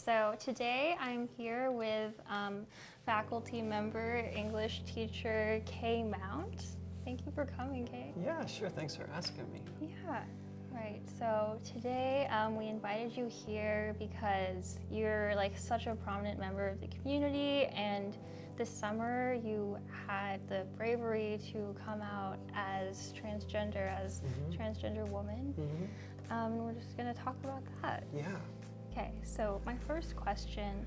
So today I'm here with faculty member, English teacher Kay Mount. Thank you for coming, Kay. Yeah, sure. Thanks for asking me. Yeah, right. So today we invited you here because you're like such a prominent member of the community, and this summer you had the bravery to come out as transgender, transgender woman. We're just gonna talk about that. Yeah. Okay, so my first question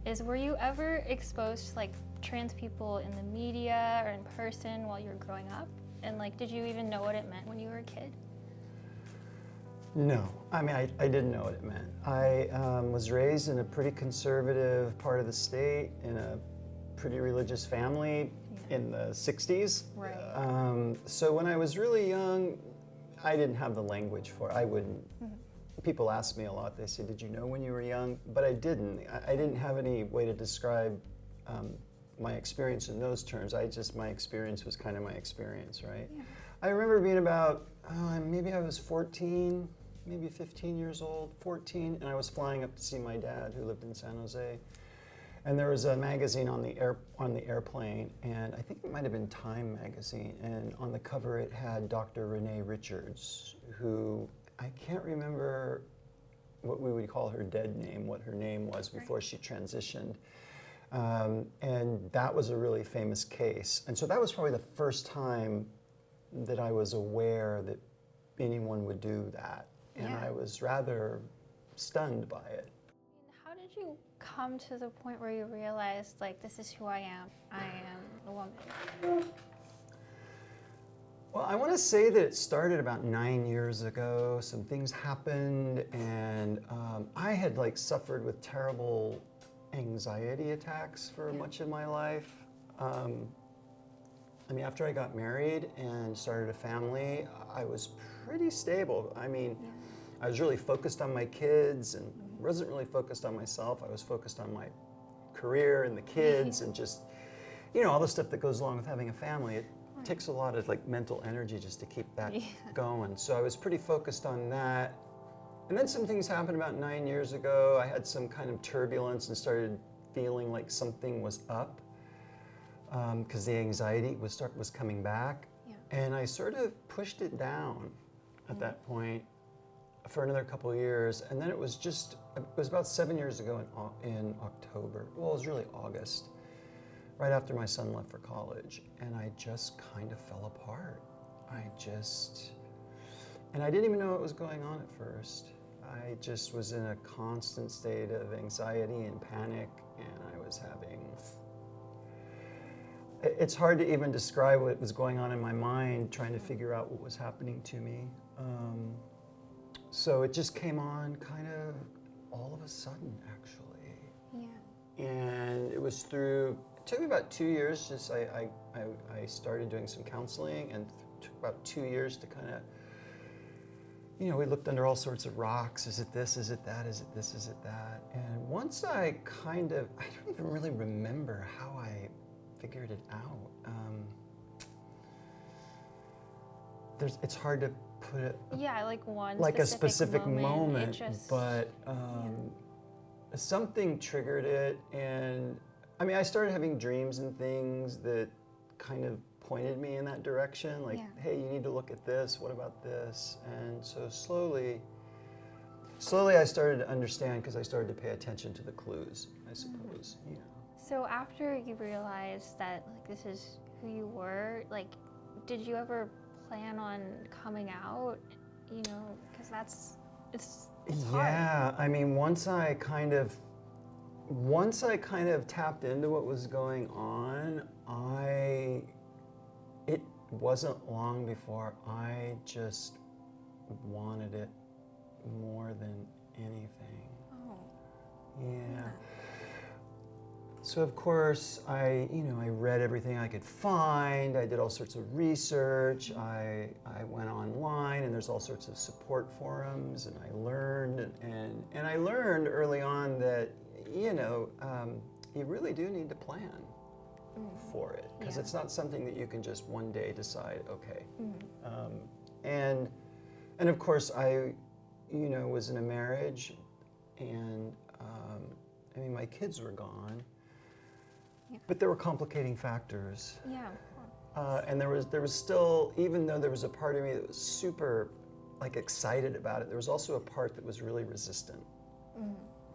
is, were you ever exposed to like trans people in the media or in person while you were growing up? And like, did you even know what it meant when you were a kid? No, I mean, I didn't know what it meant. I was raised in a pretty conservative part of the state, in a pretty religious family in the 60s. Right. So when I was really young, I didn't have the language for it. I wouldn't. People ask me a lot. They say, did you know when you were young? But I didn't. I didn't have any way to describe my experience in those terms. My experience was kind of my experience, right? Yeah. I remember being about, maybe I was 14, maybe 15 years old, 14, and I was flying up to see my dad, who lived in San Jose. And there was a magazine on the airplane, and I think it might have been Time magazine, and on the cover it had Dr. Renee Richards, who I can't remember what we would call her dead name, what her name was before she transitioned. And that was a really famous case. And so that was probably the first time that I was aware that anyone would do that. And I was rather stunned by it. How did you come to the point where you realized, like, this is who I am a woman? Well, I want to say that it started about 9 years ago. Some things happened, and I had like suffered with terrible anxiety attacks for much of my life. I mean, after I got married and started a family, I was pretty stable. I mean, I was really focused on my kids and wasn't really focused on myself. I was focused on my career and the kids and just, all the stuff that goes along with having a family. It takes a lot of like mental energy just to keep that going. So I was pretty focused on that. And then some things happened about 9 years ago. I had some kind of turbulence and started feeling like something was up because the anxiety was coming back. And I sort of pushed it down at that point for another couple of years. And then it was about 7 years ago in October. Well, it was really August, right after my son left for college. And I just kind of fell apart. And I didn't even know what was going on at first. I just was in a constant state of anxiety and panic, and I was it's hard to even describe what was going on in my mind, trying to figure out what was happening to me. So it just came on kind of all of a sudden, actually. Yeah. And it took me about 2 years. I started doing some counseling, and it took about 2 years to kind of, we looked under all sorts of rocks. Is it this? Is it that? Is it this? Is it that? And once I don't even really remember how I figured it out. It's hard to put it. Like a specific moment, just, but something triggered it, and I mean, I started having dreams and things that kind of pointed me in that direction, like, hey, you need to look at this, what about this? And so slowly I started to understand, because I started to pay attention to the clues, I suppose. So after you realized that like this is who you were, like, did you ever plan on coming out? Because it's hard. Yeah, I mean, once I kind of tapped into what was going on, it wasn't long before I just wanted it more than anything. Oh. Yeah. So of course I read everything I could find. I did all sorts of research. I went online, and there's all sorts of support forums, and I learned, and I learned early on that you really do need to plan for it, because it's not something that you can just one day decide, okay. And of course I was in a marriage, and my kids were gone. Yeah. But there were complicating factors. Yeah. And there was still, even though there was a part of me that was super like excited about it, there was also a part that was really resistant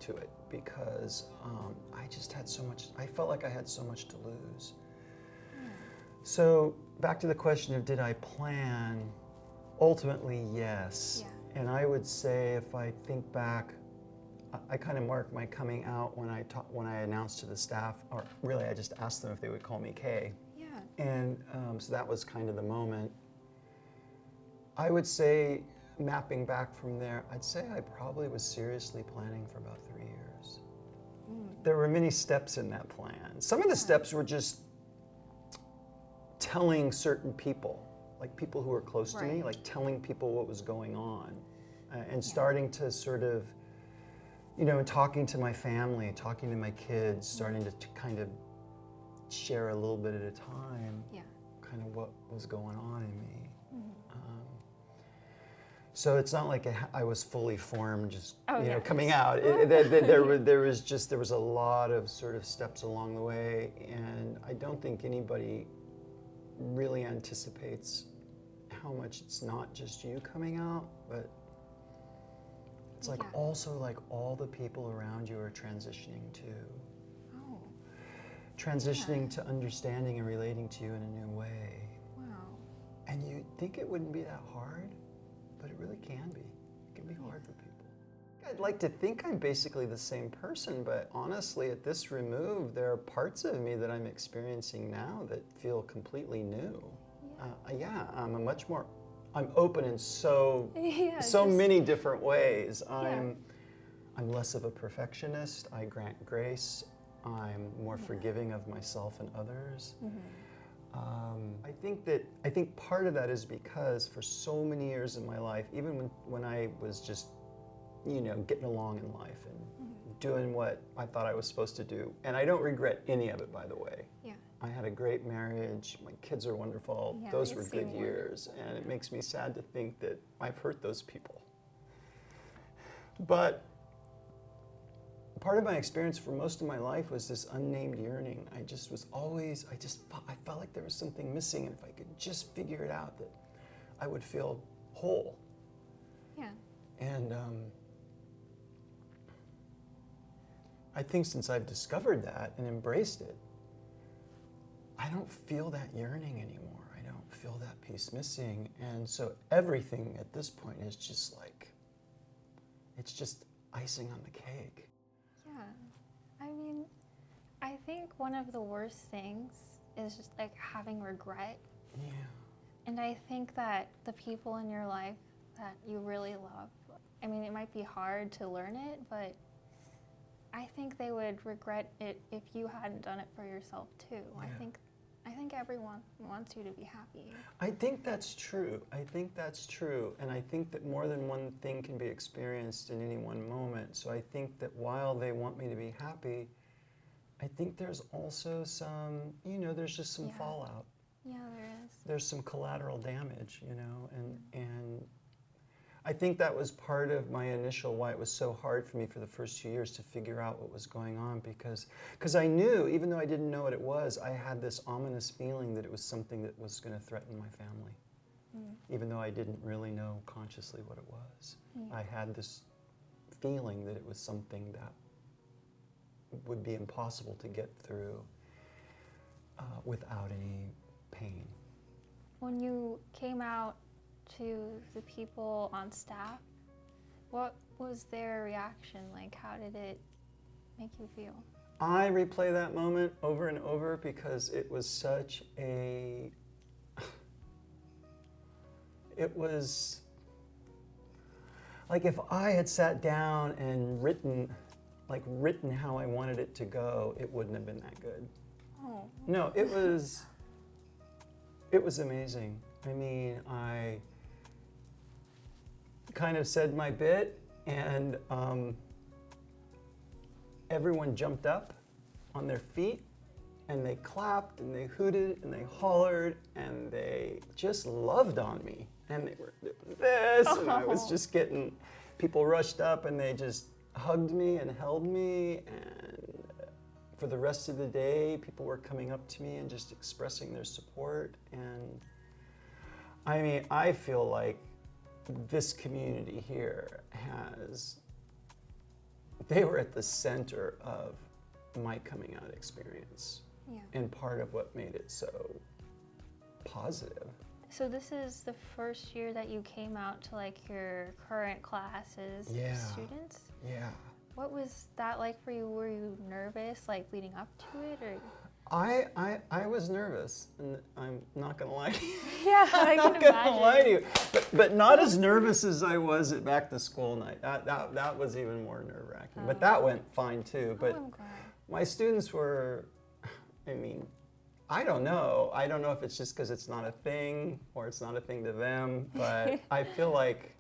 to it because I just had so much, I felt like I had so much to lose. So back to the question of did I plan? Ultimately, yes. Yeah. And I would say if I think back, I kind of marked my coming out when I announced to the staff, or really I just asked them if they would call me Kay. Yeah. And so that was kind of the moment. I would say, mapping back from there, I'd say I probably was seriously planning for about 3 years. There were many steps in that plan. Some of the steps were just telling certain people, like people who were close to me, like telling people what was going on and starting to sort of, you know, talking to my family, talking to my kids, starting to kind of share a little bit at a time, kind of what was going on in me. So it's not like I was fully formed, just coming out. There was a lot of sort of steps along the way, and I don't think anybody really anticipates how much it's not just you coming out, but it's like also like all the people around you are transitioning too. Transitioning to understanding and relating to you in a new way. Wow. And you think it wouldn't be that hard, but it really can be. It can be hard for people. I'd like to think I'm basically the same person, but honestly, at this remove, there are parts of me that I'm experiencing now that feel completely new. I'm a much more, I'm open in so many different ways. I'm less of a perfectionist. I grant grace. I'm more forgiving of myself and others. I think part of that is because for so many years in my life, even when I was just, you know, getting along in life and doing what I thought I was supposed to do, and I don't regret any of it, by the way. I had a great marriage. My kids are wonderful. Those were good years, and it makes me sad to think that I've hurt those people. But part of my experience for most of my life was this unnamed yearning. I felt like there was something missing, and if I could just figure it out, that I would feel whole. And I think since I've discovered that and embraced it, I don't feel that yearning anymore. I don't feel that piece missing. And so everything at this point is just like, it's just icing on the cake. I mean, I think one of the worst things is just like having regret. And I think that the people in your life that you really love, I mean, it might be hard to learn it, but I think they would regret it if you hadn't done it for yourself too. I think everyone wants you to be happy. I think that's true. And I think that more than one thing can be experienced in any one moment. So I think that while they want me to be happy, I think there's also some, you know, there's just some fallout. Yeah, there is. There's some collateral damage, you know, and I think that was part of my initial why it was so hard for me for the first 2 years to figure out what was going on, because I knew, even though I didn't know what it was, I had this ominous feeling that it was something that was going to threaten my family, even though I didn't really know consciously what it was. I had this feeling that it was something that would be impossible to get through without any pain. When you came out to the people on staff, what was their reaction like? How did it make you feel? I replay that moment over and over because it was such a, it was like if I had sat down and written how I wanted it to go, it wouldn't have been that good. No, it was amazing. I mean, I kind of said my bit, and everyone jumped up on their feet, and they clapped, and they hooted, and they hollered, and they just loved on me. And they were doing this, and I was just getting, people rushed up, and they just hugged me and held me, and for the rest of the day, people were coming up to me and just expressing their support. And I mean, I feel like this community here they were at the center of my coming out experience. Yeah. And part of what made it so positive. So this is the first year that you came out to like your current classes, students? Yeah. What was that like for you? Were you nervous, like leading up to it, or? I was nervous, and I'm not gonna lie to you. Yeah, I can I'm not gonna lie to you, but not as nervous as I was at back to school night. That was even more nerve-wracking. But that went fine too. But I'm glad. my students were, I mean, I don't know. I don't know if it's just because it's not a thing or it's not a thing to them, but I feel like,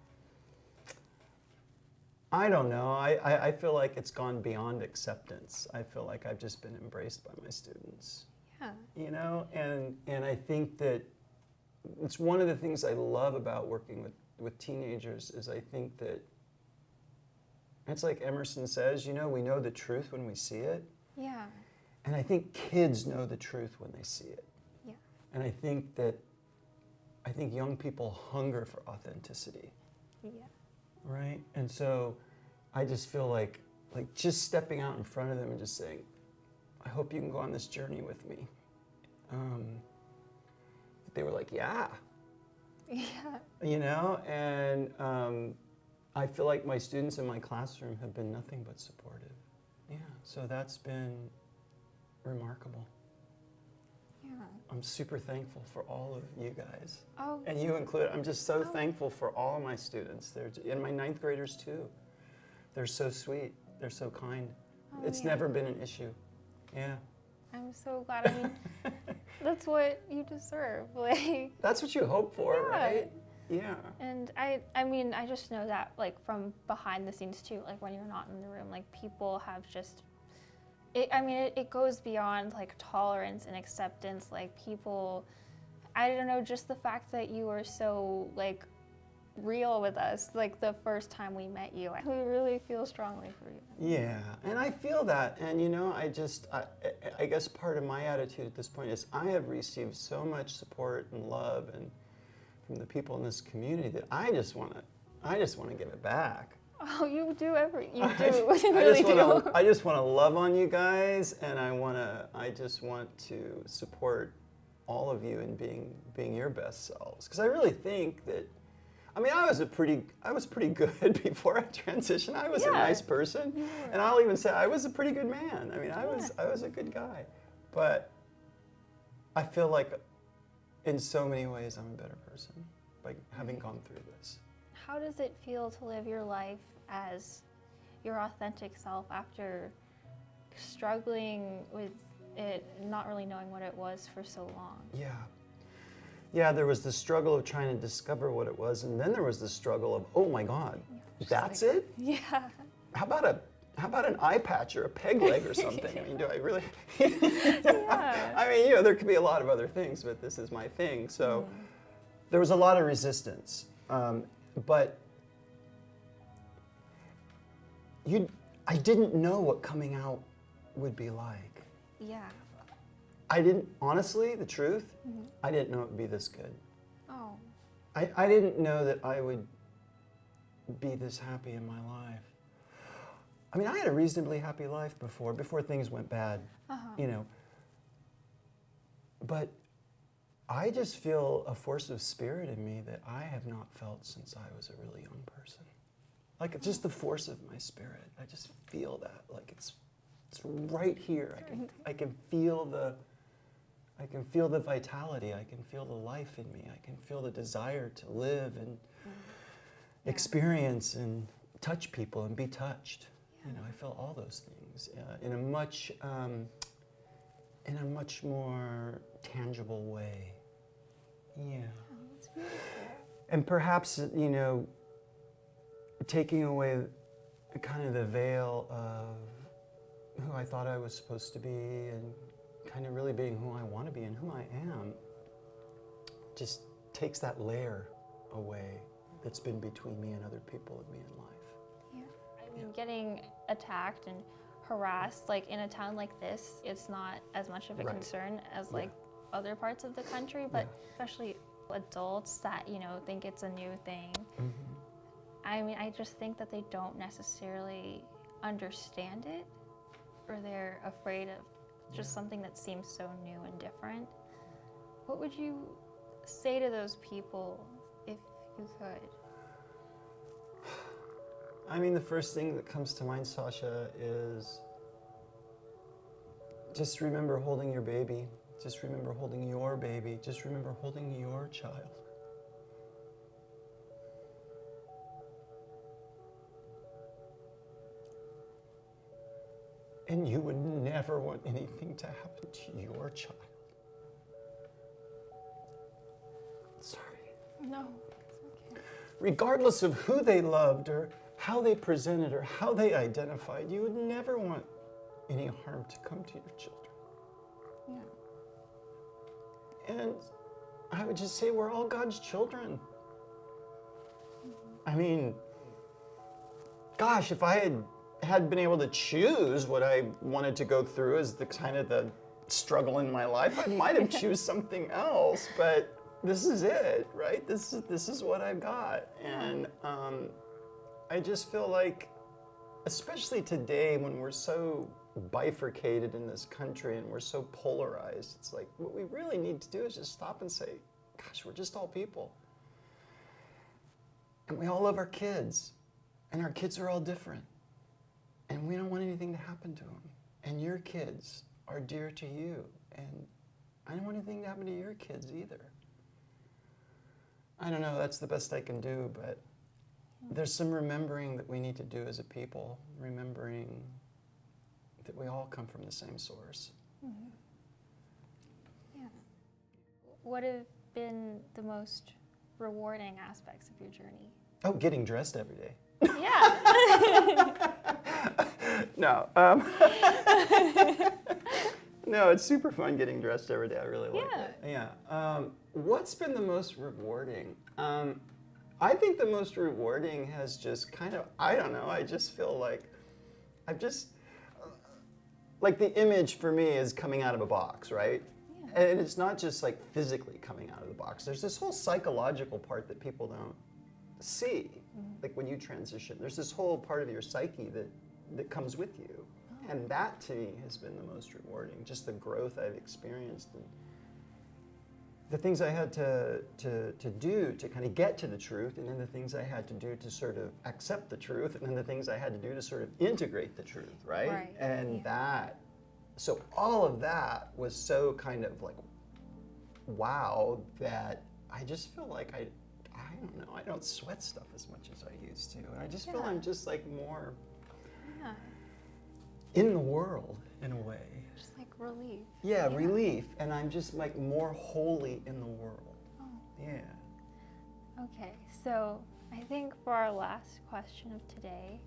I don't know. I feel like it's gone beyond acceptance. I feel like I've just been embraced by my students. Yeah. You know, and I think that it's one of the things I love about working with teenagers is I think that it's like Emerson says, you know, we know the truth when we see it. Yeah. And I think kids know the truth when they see it. Yeah. And I think young people hunger for authenticity. Yeah. Right? And so I just feel like just stepping out in front of them and just saying, I hope you can go on this journey with me. They were like, yeah. Yeah. You know, and I feel like my students in my classroom have been nothing but supportive. Yeah, so that's been remarkable. Yeah. I'm super thankful for all of you guys. Oh. And you included. I'm just so thankful for all of my students. And my 9th graders too. They're so sweet. They're so kind. Oh, It's yeah. never been an issue. Yeah. I'm so glad. I mean, that's what you deserve. Like. That's what you hope for, Yeah. right? Yeah. And I mean, I just know that like from behind the scenes too, like when you're not in the room, like people have just, it goes beyond like tolerance and acceptance. Like people, I don't know, just the fact that you were so like real with us, like the first time we met you, we really feel strongly for you. Yeah, and I feel that, and you know, I guess part of my attitude at this point is I have received so much support and love and from the people in this community that I just want to give it back. Oh, you do you do. I just want to love on you guys, and I just want to support all of you in being your best selves, because I really think that. I mean, I was pretty good before I transitioned. I was a nice person, and I'll even say I was a pretty good man. I mean, I was a good guy, but I feel like in so many ways I'm a better person by having gone through this. How does it feel to live your life as your authentic self after struggling with it, not really knowing what it was for so long? Yeah, there was the struggle of trying to discover what it was, and then there was the struggle of, oh my God, that's it? Yeah. How about an eye patch or a peg leg or something? I mean, do I really? Yeah. I mean, you know, there could be a lot of other things, but this is my thing. So there was a lot of resistance, but I didn't know what coming out would be like. Yeah. I didn't, honestly, the truth, I didn't know it would be this good. Oh. I didn't know that I would be this happy in my life. I mean, I had a reasonably happy life before things went bad, you know. But I just feel a force of spirit in me that I have not felt since I was a really young person. Like just the force of my spirit. I just feel that, like it's right here. I can feel the vitality. I can feel the life in me. I can feel the desire to live and experience and touch people and be touched. You know, I feel all those things in a much more tangible way. Yeah. Oh, that's beautiful. And perhaps, you know, taking away kind of the veil of who I thought I was supposed to be and kind of really being who I want to be and who I am just takes that layer away that's been between me and other people and me in life. Yeah. I mean, getting attacked and harassed, like in a town like this, it's not as much of a Right. concern as Yeah. like other parts of the country, but Yeah. especially adults that, you know, think it's a new thing. Mhm. I mean, I just think that they don't necessarily understand it, or they're afraid of just Yeah. something that seems so new and different. What would you say to those people if you could? I mean, the first thing that comes to mind, Sasha, is just remember holding your baby. Just remember holding your baby. Just remember holding your child. And you would never want anything to happen to your child. Sorry. No, it's okay. Regardless of who they loved or how they presented or how they identified, you would never want any harm to come to your children. Yeah. And I would just say we're all God's children. I mean, gosh, if I had been able to choose what I wanted to go through as the kind of the struggle in my life, I might have choose something else, but this is it, right? This is what I've got. And I just feel like, especially today when we're so bifurcated in this country and we're so polarized, it's like what we really need to do is just stop and say, gosh, we're just all people. And we all love our kids, and our kids are all different. And we don't want anything to happen to them. And your kids are dear to you, and I don't want anything to happen to your kids either. I don't know, that's the best I can do, but there's some remembering that we need to do as a people, remembering that we all come from the same source. Mm-hmm. Yeah. What have been the most rewarding aspects of your journey? Oh, getting dressed every day. Yeah. No. No, it's super fun getting dressed every day. I really like it. Yeah. What's been the most rewarding? I think the most rewarding has just kind of, I don't know, I just feel like I've just, like the image for me is coming out of a box, right? Yeah. And it's not just like physically coming out of the box. There's this whole psychological part that people don't see. Like when you transition, there's this whole part of your psyche that comes with you. Oh. And that to me has been the most rewarding, just the growth I've experienced and the things I had to do to kind of get to the truth, and then the things I had to do to sort of accept the truth, and then the things I had to do to sort of integrate the truth, right? Right. And so all of that was so kind of like, wow, that I just feel like I don't know, I don't sweat stuff as much as I used to. And I just feel I'm just like more in the world in a way. Just like relief. Yeah, relief. And I'm just like more wholly in the world. Oh. Yeah. Okay, so I think for our last question of today,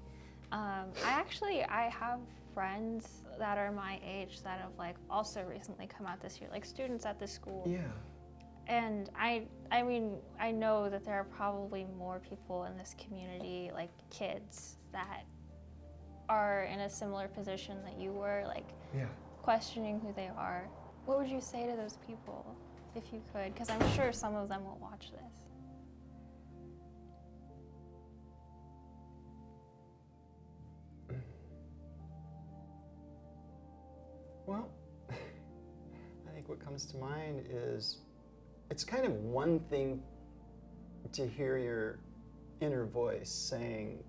I have friends that are my age that have like also recently come out this year, like students at this school. Yeah. And I mean, I know that there are probably more people in this community, like kids, that are in a similar position that you were, like questioning who they are. What would you say to those people, if you could? Because I'm sure some of them will watch this. Well, I think what comes to mind is it's kind of one thing to hear your inner voice saying,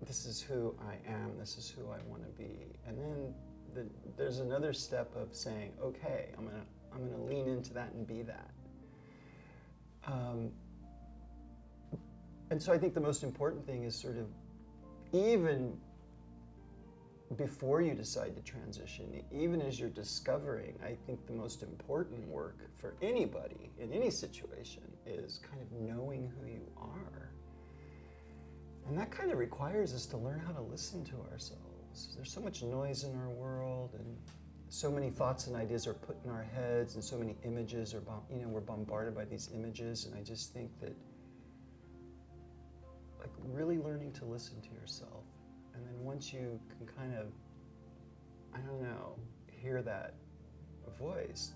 this is who I am, this is who I want to be. And then there's another step of saying, okay, I'm gonna lean into that and be that. And so I think the most important thing is sort of, even before you decide to transition, even as you're discovering, I think the most important work for anybody in any situation is kind of knowing who you are. And that kind of requires us to learn how to listen to ourselves. There's so much noise in our world, and so many thoughts and ideas are put in our heads, and so many images are, we're bombarded by these images. And I just think that, like, really learning to listen to yourself. And then once you can kind of hear that voice,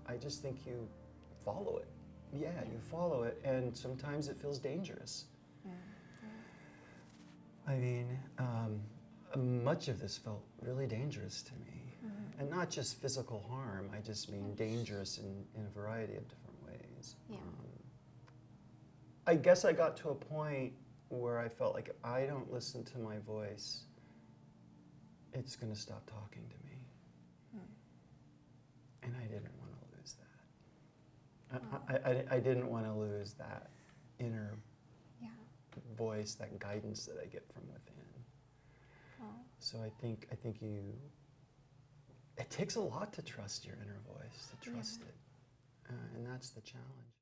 I just think you follow it. Yeah, you follow it, and sometimes it feels dangerous. I mean, much of this felt really dangerous to me. And not just physical harm, I just mean dangerous in a variety of different ways. Yeah. I guess I got to a point where I felt like if I don't listen to my voice, it's going to stop talking to me. And I didn't want to lose that. I didn't want to lose that inner voice, that guidance that I get from within. So I think it takes a lot to trust your inner voice, to trust it. And that's the challenge.